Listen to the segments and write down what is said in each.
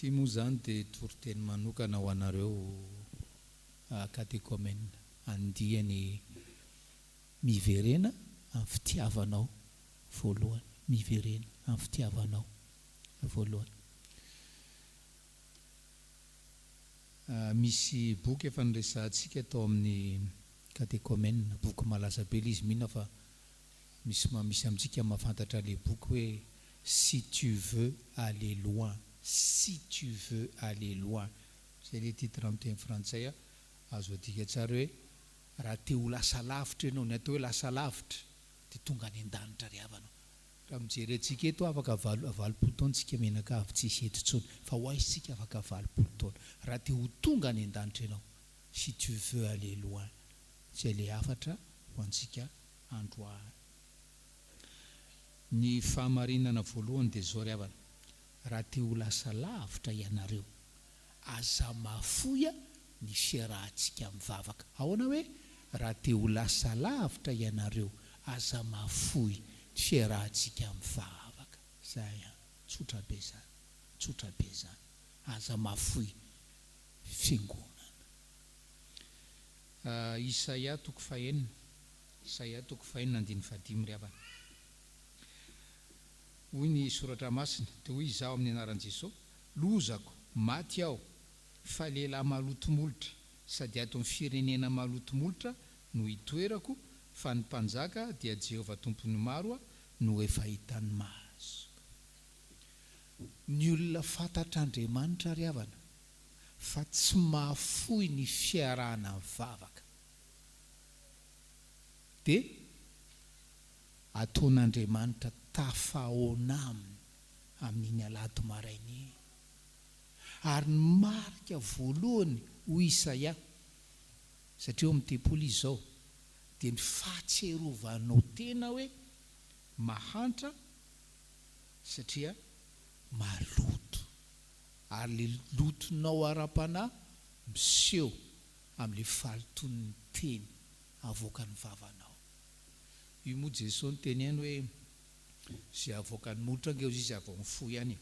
Ty moa zany dia toriteny manokana ho anareo katekômena andiany miverena amin'ny fitiavanao voalohany, miverena amin'ny fitiavanao voalohany. Misy boky efa niresahantsika tao amin'ny katekômena, boky malaza be izy mihina fa misy amintsika mahafantatra le boky hoe si tu veux aller loin, si tu veux aller loin. Zay le titre amin'ny teny frantsay azo adika tsara hoe raha te ho lasa lavitra ianao, ny atao hoe lasa lavitra dia tonga any an-danitra ry havanao. Raha mijery antsika eto afaka valopolo taona tsika menakavy tsisy eto intsony fa ho aiza isika afaka valopolo taona. Raha te ho tonga any an-danitra ianao, si tu veux aller loin, zay le afatra ho antsika androany. Ny fahamarinana voalohany dia zao ry havana, raha te ho lasa lavitra ianareo, aza mafoya ny fiarahantsika mivavaka. Ahoana hoe raha te ho lasa lavitra ianareo, aza mafoy ny fiarahantsika mivavaka. Zay tsotra be zany, tsotra be zany, aza mafoy fiangonana. Isaia 4, Isaia 4:5 ry havana. Hoy ny soratra masina, dia hoy izaho amin'ny anaran'i Jesosy: lozako, maty aho, fa lehilahy malotomolotra sady ato amin'ny firenena malotomolotra no hitoerako, fa ny mpanjaka dia Jehovah tompony maro no efa hitany maso. Ny olona fantatr'Andriamanitra ry havana fa tsy mahafoy ny fiarahana mivavaka dia ataon'Andriamanitra tafahoana aminy amin'iny alahady marainy. Ary ny marika voalohany hoy Isaia, satria eo amin'ny tempoli izy zao, dia ny fahatserovanao tena hoe mahantra satria maloto, ary le lotonao ara-panahy miseho amin'le faloton'ny teny avoaka ny vavanao. Io moa Jesosy ny teny ihany hoe zay avoaka ny molotra angeo izy avao mifoy ihany,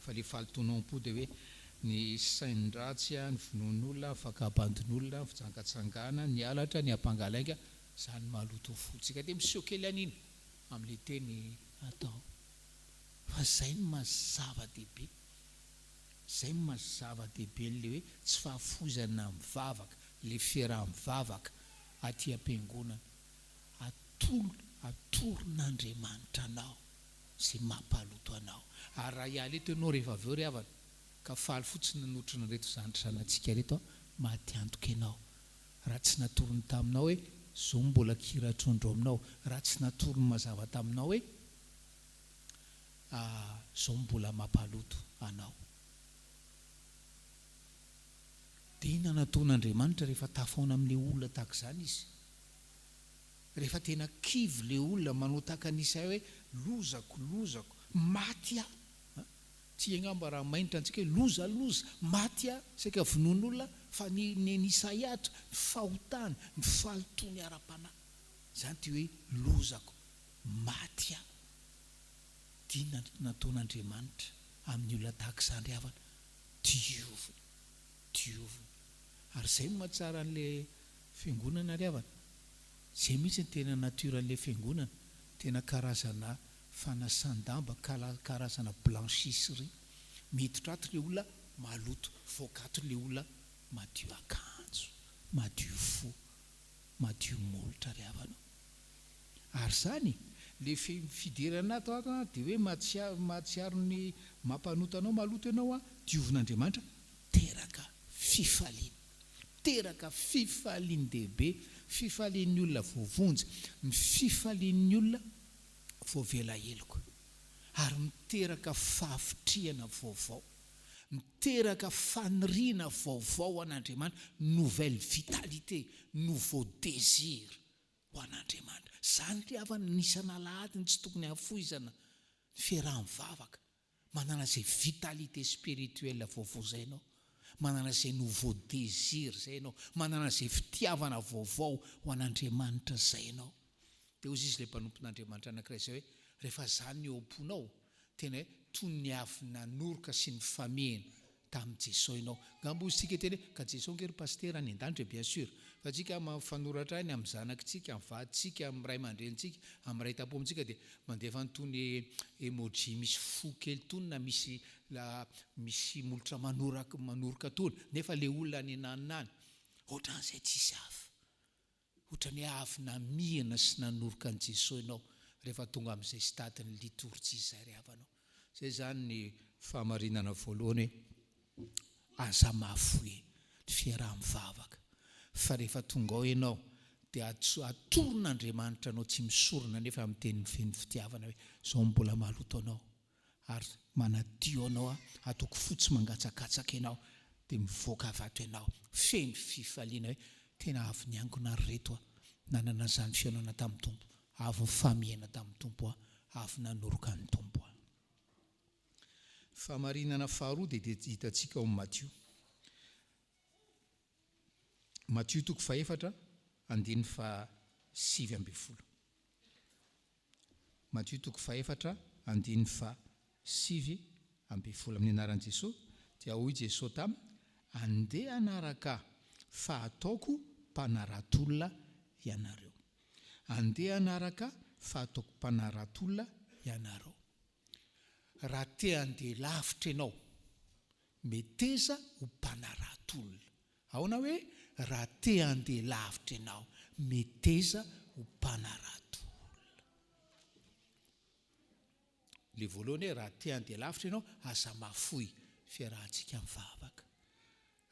fa le falotonao po dia hoe ny sain-dratsy, ny finoan'olona, afaka abandon'olona, ny fijangatsangana, ny alatra, ny ampangalainga, zany maloto fotsika dia miseho kely an'iny amin'le teny atao. Fa zay no mazava-dehibe, zay no mazava-dehibe le hoe tsy fahafoizana mivavaka, le fiaraha-mivavaka aty am-piangonana. Atoron'Andriamanitra anao zay mampaloto anao. Ary raha hiala eto ianao rehefa avy eo ry havana ka faly fotsiny notrona reto zanatry reto, maty antoka ianao. Raha tsy natorony taminao hoe zao mbola kiratrondro aminao, raha tsy natorony mazava taminao hoe zao mbola mampaloto anao. Dia ina nataon'Andriamanitra rehefa tafaona amin'le olona tahaka izany izy? Rehefa tena kivy le olona manao tahaka an'Isaia hoe lozako, lozako, maty aho. Tsy angamba raha mainitra antsika hoe loza, maty aho, saika vonoan'olona, fa ny Isaia ny fahotany, ny falotony ara-panahy. Zany ty hoe lozako, maty aho. Dia nataon'Andriamanitra amin'ny olona tahaka izany ry havana, diovina. Ary zay no mahatsara an'le fiangonana ry havana. Zay mihitsy ny tena natoran'le fiangonana, tena karazana fanasan-damba, karazana blanchisserie. Miditra ato le olona maloto, voakato le olona madio akanjo, madio fo, madio molotra ry havana. Ary zany le fidirana ato dia hoe mahatsiaro ny mampanoto anao, maloto ianao, diovin'Andriamanitra, teraka fifaliany dehibe, fifalian'ny olona voavonjy, ny fifalian'ny olona voavela heloko, ary miteraka fahavitriana vaovao, miteraka faniriana vaovao an'Andriamanitra, nouvelle vitalité, nouveau désir ho an'Andriamanitra. Zany ry havana nisana alahady tsy tokony hafoizana ny fiaraha-mivavaka, manana zay vitalité spirituelle vaovao zay ianao, manana zay nouveau désir zay ianao, manana zay fitiavana vaovao ho an'Andriamanitra zay ianao. Dia hozy izy ilay mpanompon'Andriamanitra anankiray izay hoe rehefa zany eo am-ponao, tena hoe toy ny avy nanoroka sy ny famehana tamin'i Jesosy ianao. Ngambo isika teny ka Jesosy ngery pastera any an-danitra bien sûr. Fa tsika mafanoratra any amin'ny zanakitsika, amin'ny vaditsika, amin'ny ray aman-drenitsika, amin'ny ray tapomintsika dia mandefa nytony emoji misy fo kely tony na misy molotra manoroka tony. Nefa le olona any ananiny ohatran'izay tsisy avy. Ohatran'ny avy namihana sy nanoroka an' Jesosy ianao rehefa tonga amin'izay statiny liturjia izay rehavanao. Zay zany ny fahamarinana voalohany aza mafy hoe fiaraha-mivavaka. Fa rehefa tonga ao ianao dia atoron'Andriamanitra anao tsy misorona nefa amin'ny teny feno fitiavana hoe zao mbola maloto anao ary manadio anao ataoko fotsy mangatsakatsaka ianao dia mivoaka avy ato ianao feno fifaliana hoe tena avy niangona reto nanana izany fiainana tamin'ny Tompo, avy mifamihana tamin'ny Tompo, avy nanoroka ny Tompo. Fahamarinana faharoa dia hitantsika ao Matthieu. Matthieu 4:4 andiny fa 7:20. Matthieu 4:4 andiny fa 7:20 amin'ny anaran'i Jesosy dia hoy Jesosy taminy: andeha anaraka fa ataoko mpanaratolona ianareo. Andeha anaraka fa ataoko mpanaratolona ianareo. Raha te handeha lavitra ianao, meteza ho mpanaratolona. Ahoana hoe raha te handeha lavitra ianao, meteza ho mpanaratolona. Le voalohany hoe raha te handeha lavitra ianao, aza mafoy fiarahantsika mivavaka.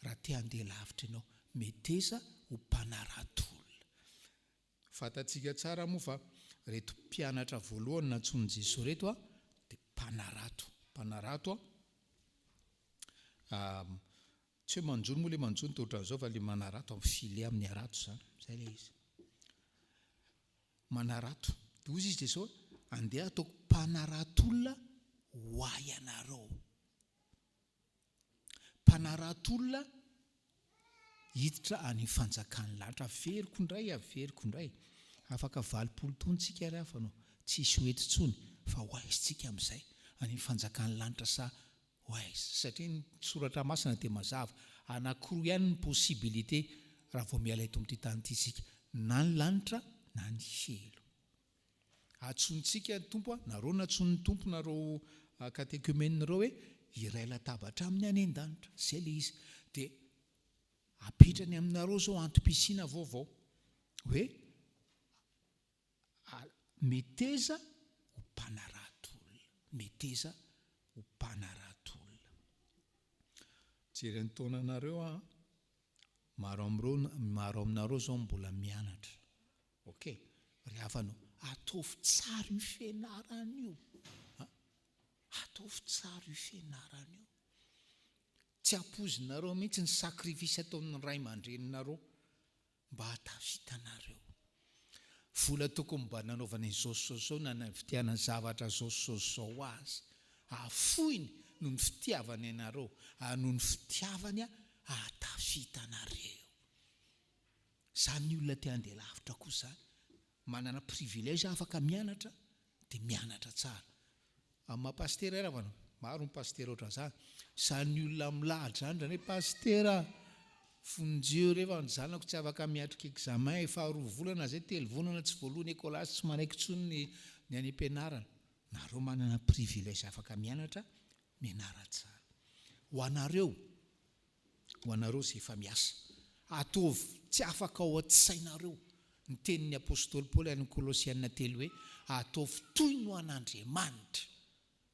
Raha te handeha lavitra ianao, meteza ho mpanaratolona. Fantatsika tsara moa fa reto mpianatra voalohany nantsoin'i Jesosy reto dia mpanarato tsy hoe manjono moa le manjono toatran'izao fa le manarato amin'ny file amin'ny arato zany, zay le izy. Manarato. Dia hoy izy Jesosy: andeha ataoko mpanaratolona ho ahy ianareo. Mpanaratolona hiditra any fanjakan'ny lanitra. Averiko indray. Afaka 20 taontsika rehafanao. Tsisy hoeto tsony fa ho aizitsika amin'izay any fanjakan'ny lanitra sa ho aiza. Satria ny soratra masina dia mazava. Anankiroa ihany ny possibilité raha vao miala eto amin'ity tany ity isika: na ny lanitra na ny helo. Antsontsika ny Tompo, nareo nantsony ny Tompo, nareo katekomenareo hoe iray latabatra aminy any an-danitra. Zay le izy. Dia apetrany aminareo zao antom-pisiana vaovao hoe meteza ho mpanaratolona. Meteza ho mpanaratolona. Jery ny taonanareo maro aminareo zao mbola mianatra. Ok, rehafanao ataovy tsara io fianarana io. Ataovy tsara io fianarana io. Tsy ampozinareo mihitsy ny sakrifisy ataon'ny ray aman-dreninareo mba hatavitanareo. Vola tokony mba nanaovana izao na ny fitiavana zavatra zao azy. Afoiny noho ny fitiavana ianareo, noho ny fitiavany hatavitanareo. Zany ny olona te handeha lavitra koa zany. Manana privilège afaka mianatra dia mianatra tsara. Amin'ny maha-pastera rehavana, maro ny pastera ohatran'izany. Zany olona milahatra zany hoe pastera fonjeo rehefa ny zanako tsy afaka miatrika examen faharoa volana zay 3 volana tsy voalohany écolasy tsy manaiky tsony ny any am-pianarana. Nareo manana privilège afaka mianatra tsara. Ho anareo izay efa miasa, ataovy tsy afaka ao an-tsainareo ny tenin'ny apôstôly Paoly any Kolosiana 3 hoe ataovy toy ny ho an'Andriamanitra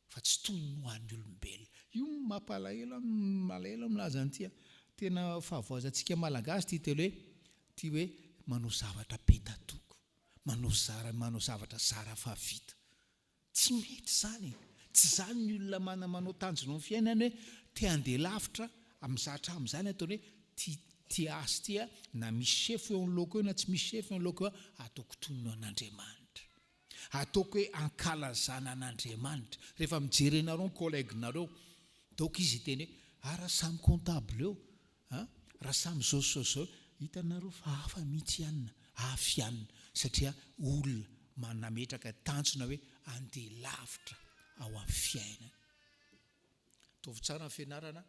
fa tsy toy ny ho an'ny olombelona. Io malahelo milaza an'ity. Tena fahavoazantsika malagasy ity telo hoe manao zavatra petatoko, manao zavatra zara fa vita. Tsy mety zany. Tsy zany ny olona manao tanjona amin'ny fiainany hoe te handeha lavitra amin'ny zatra amin'izany ataony hoe ty asy ty na misy sefo eo am'loko eo na tsy misy sefo eo am'loko eo, ataoko toy ny an'Andriamanitra. Ataoko hoe ankalazana an'Andriamanitra. Rehefa mijery anareo ny collègue-nareo, donc izy teny hoe raha samy comptable eo, raha samy zao, hitanareo fa hafa mihitsy ianina, satria olona manametraka tanjona hoe andeha lavitra ao amin'ny fiainana. atovy tsara ny fianarana,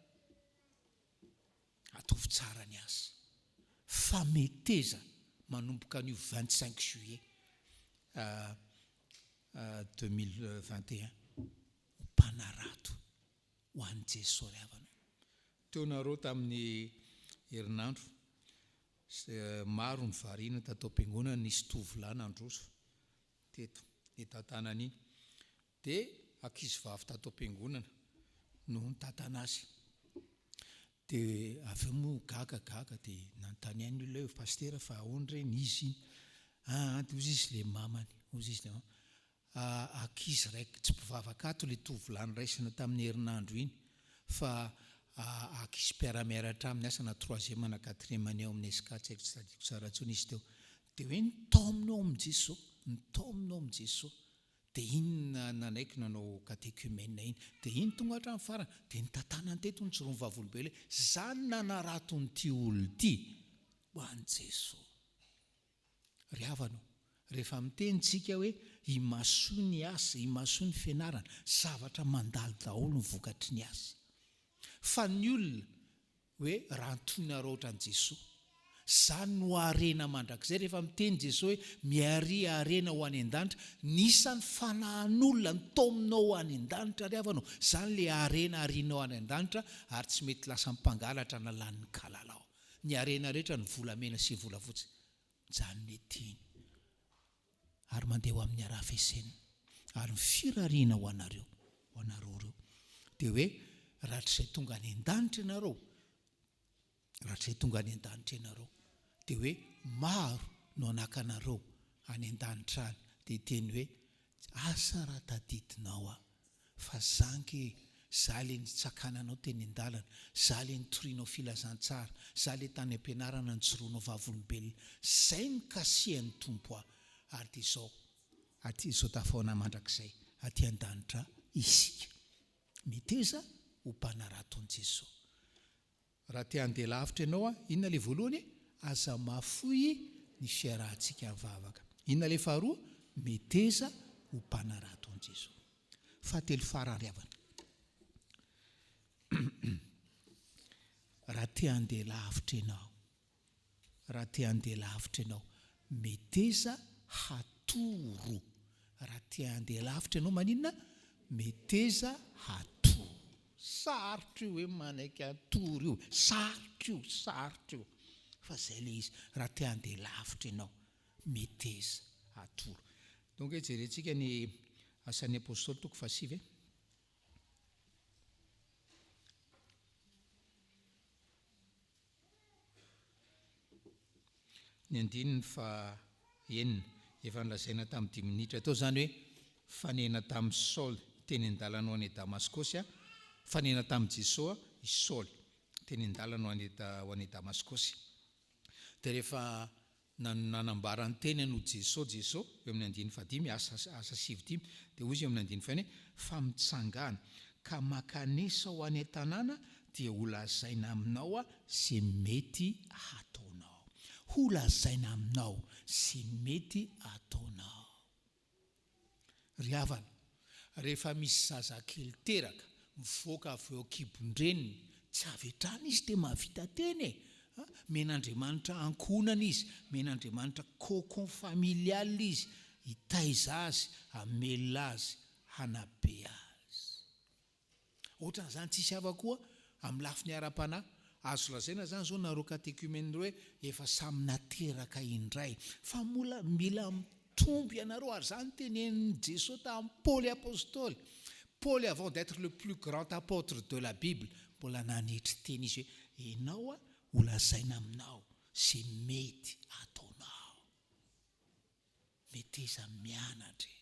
atovy tsara ny asa. Fameteza manomboka an'io 25 juillet 2021 mpanarato ho an'i Jesosy ry havana. Teo nareo tamin'ny herinandro maro ny variana tatao am-piangonana, nisy tovolahy nandroso teto tantanan'iny, dia ankizy vavy tatao am-piangonana no nitantana azy. Dia avy eo moa gaga dia nanontany any olona hoe pastera fa ahoana reny izy iny? Ozy izy le mamany, ozy izy le mamany. Ankizy raiky tsy mpivavakato le tovolahy raisina tamin'ny herinandro iny, fa ankizy mpiara-miaratra amin'ny asa na 3e na 4e any ao amin'ny SK, tsy haiko tsy tadiko tsara intsony izy teo. Dia hoe nitaominao amin'i Jesosy, nitaominao amin'i Jesosy. Dia iny nanaiky nanao katekimena iny, dia iny tonga hatramin'ny farany, dia nitantanany teto ny tsiron'ny vavolobe hoe zany nanaraton'ity olo ity ho an'i Jesosy. Ry havana, rehefa mitenitsika hoe himasoa ny asa, himasoa ny fianarana, zavatra mandalo daholo ny vokatry ny asa. Fa ny olona hoe raha antonareo ohatran'i Jesosy, zany no harena mandrakizay. Rehefa miteny Jesosy hoe miary harena ho any an-danitra, nisan'ny fanahan'olona ny taominao ho any an-danitra ry havanao, zany le harena harianao any an-danitra, ary tsy mety lasa mpangalatra na lan'ny kalalao. Ny harena rehetra ny volamena sy volafotsy, zany metiny ary mandeha ho amin'ny arafesena, ary ny firariana ho anareo reo. Dia hoe rahatr'izay tonga any an-danitra ianareo, dia hoe maro no anakanareo any an-danitra any. Dia teny hoe asa raha tadidinao fa zange za le nitsakananao teny an-dalana, za le nitorianao filazantsara, za le tany am-pianarana nijoroanao vavolombelona, zay ny kasihan'ny tompo ary dia izao izao tafaona mandrakizay aty an-danitra isika miteza ho mpanarato an'i Jesosy. Raha te handeha lavitra ianao, inona le voalohany? Aza mahafoy ny fiarahantsika mivavaka. Inona le faharoa? Miteza ho mpanarato an'i Jesosy. Fahatelo farany ry havana. Raha te handeha lavitra ianao, meteza hatoro. Raha te handeha lavitra ianao, maninona? Meteza hatoro. Sarotra io hoe manaiky hatoro io, sarotra io. Fa zay le izy, raha te handeha lavitra ianao, meteza hatoro. Donc jerentsika ny asan'ny apôstôly toko 5. Ny andininy fa enina, efa nilazaina tamin'ny 10 minitra tao zany hoe fanena tamin'ny Saul teny an-dalana ho any Damaskosy, fanena tamin'ny Jesosy i Saul teny an-dalana ho any Damaskosy. Dia rehefa nanambara ny teny no Jesosy eo amin'ny andininy fa 5, asa 7, dia ozy eo amin'ny andininy fa fa mitsangana ka makanesa ho any an-tanàna dia ho lazaina aminao sy mety hataonao. Ho lazaina aminao sy mety ataonao. Ry havana, rehefa misy zazakely teraka mivoaka avy eo kibondreniny, tsy avetrana izy dia mahavita teny men'Andriamanitra ankonana izy, men'Andriamanitra cocon familial izy, hitaiza azy, hamelona azy, hanabe azy. Ohatran'izany tsisy hafa koa amin'ny lafiny ara-panahy. Azo lazaina zany zao nareo katekimena hoe efa samy nateraka indray, fa mila mitombo ianareo. Ary zany tenenin'i Jesosy tamin'ny Paul apôstôly. Paul, avant d'être le plus grand apôtre de la Bible, mbola nanetry teny izy hoe ianao ho lazaina aminao sy mety ataonao. Meteza mianatra,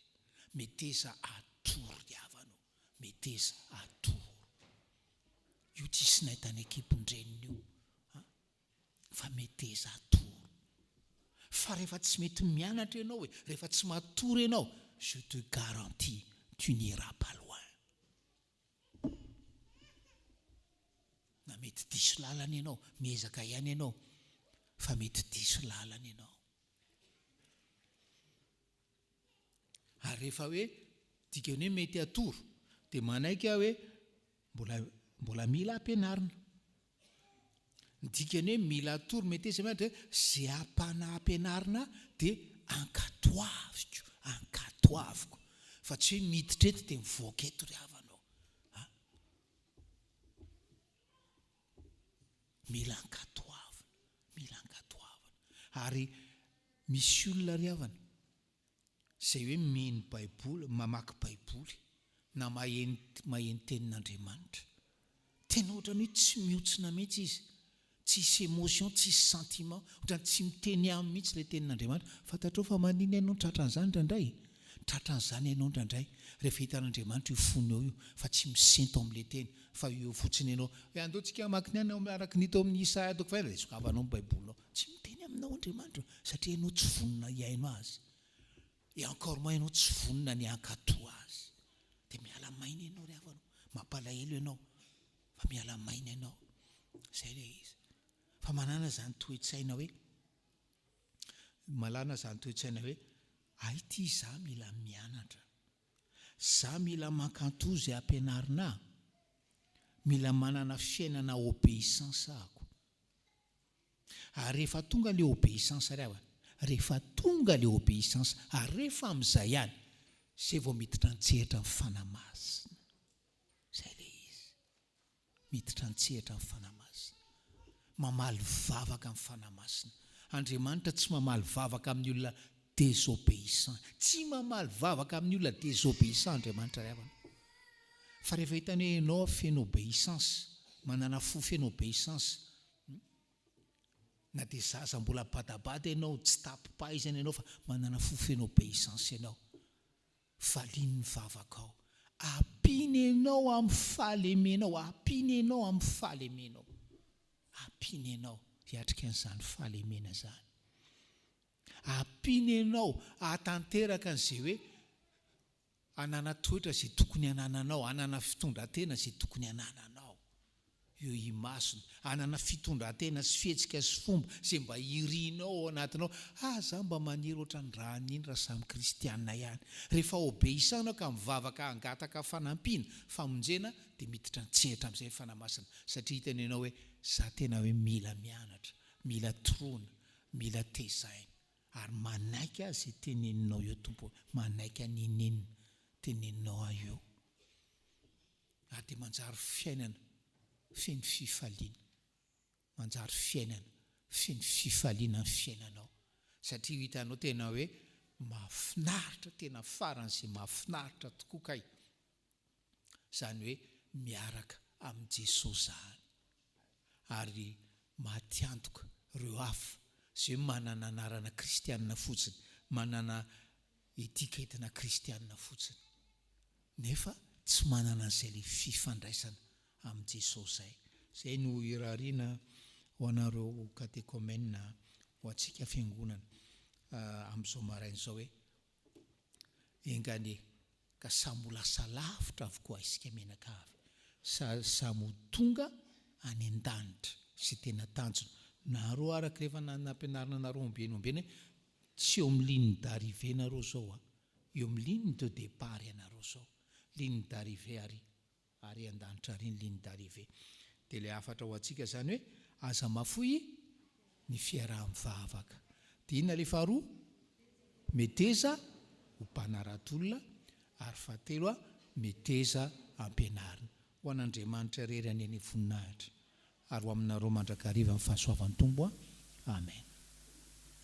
meteza atoro ry havanao, meteza atoro. Io tsisy nahitany ekipondreniny io, fa meteza atoro. Fa rehefa tsy mety mianatra ianao, rehefa tsy matoro ianao, je te garantis, tu n'iras pas loin. Na mety diso lalana ianao, miezaka ihany ianao, fa mety diso lalana ianao. Ary rehefa hoe dikany hoe mety atoro, dia manaiky hoe mbola mbola mila ampianarina. Ny dikany hoe mila atoro meteza hoe zay apana ampianarina dia ankatoaviko fa tsy hoe miditra eto dia mivoaka eto ry havanao. Mila ankatoavana. Ary misy olona ry havana zay hoe mino baiboly, mamaky baiboly na maheno tenin'Andriamanitra, tena ohatrany hoe tsy mihotsigna mihitsy izy, tsisy émotion, tsisy sentiment, ohatrany tsy miteny aminy mihitsy ilay tenin'Andriamanitra. Fantatrao fa manino ianao tratran'izany indraindray? Tratran'izany ianao indraindray rehefa hitan'Andriamanitra io fony eo io, fa tsy misento amin'ilay teny, fa eo fotsiny ianao hoe andao tsika amaky ny any miaraka nito amin'ny Isaia toko fahaenina dia sokavanao ny baibolinao, tsy miteny aminao Andriamanitra satria ianao tsy vonona hiaino azy, et encore moins ianao tsy vonona ny hankatoa azy. Dia miala maina ianao ry havanao, mampalahelo ianao, fa miala maina ianao. Zay ilay izy. Fa malana zany toe-tsaina hoe ity za mila mianatra, za mila mankanto zay ampianarina, mila manana fiainana obéissance ako. Ary rehefa tonga ilay obéissance ry havana, rehefa tonga ilay obéissance, ary rehefa amin'izay ihany zay vao miditra antsehatra amin'ny fanamasina. Zay ilay izy, miditra antsehatra amin'ny fanamasina, mamaly vavaka amin'ny fanamasina. Andriamanitra tsy mamaly vavaka amin'ny olona désobéissant, tsy mamaly vavaka amin'ny olona désobéissant Andriamanitra ry havana. Fa rehefa hitany hoe ianao feno obéissance, manana fo feno obéissance, na dia zaza mbola badabada ianao, tsy tapipaizana ianao, fa manana fo feno obéissance ianao, valiany ny vavakao, ampiny ianao amin'ny fahalemenao, ampiny ianao amin'ny fahalemenao, ampiny ianao hiatrika an'izany fahalemena zany, ampiny ianao ahatanteraka an'izay hoe anana toetra zay tokony anananao, anana fitondran-tena zay tokony anananao eo imasona, anana fitondran-tena sy fihetsika sy fomba zay mba irianao ao anatinao. Za mba maniry ohatrany raha niny raha samy kristianina ihany. Rehefa obéissant ka mivavaka angataka fanampiana, famonjena, dia miditra antsehatra amin'izay fanamasina, satria hitany ianao hoe za tena hoe mila mianatra, mila toroana, mila tezaina, ary manaiky azy teneninao eo tompo, manaiky aninenina teneninao aho eo. Ary dia manjary fiainana feno fifaliana, manjary fiainana feno fifaliana ny fiainanao, satria hitanao tena hoe mahafinaritra, tena faran'izay mahafinaritra tokoa kay, zany hoe miaraka amin'i Jesosy zany. Ary mahatiantoka ireo hafa zay manana anarana kristianina fotsiny, manana etiketina kristianina fotsiny, nefa tsy manana an'izay ilay fifandraisana amin'i Jesosy zay. Zay no irariana ho anareo katekômena, ho antsika fiangonana amin'izao marain'izao hoe engane ka samy ho lasa lavitra avokoa isika mianakavy, samy ho tonga any an-danitra sy tena tanjona. Nareo araka rehefa nampianarina nareo ombenombeny hoe tsy eo amin'ny ligne d'arrivée nareo zao, eo amin'ny ligne de départ ianareo zao, ligne d'arrivée ary an-danitra ary ny ligne d'arrivée. Dia ilay afatra ho antsika zany hoe aza mafoy ny fiaraha-mivavaka. Dia inona ilay faharoa? Meteza ho mpanara-tolona, ary fahatelo meteza ampianarina. Ho an'Andriamanitra rery any voninahitra, ary ho aminareo mandrakariva amin'ny fahasoavan'ny Tompo. Amen.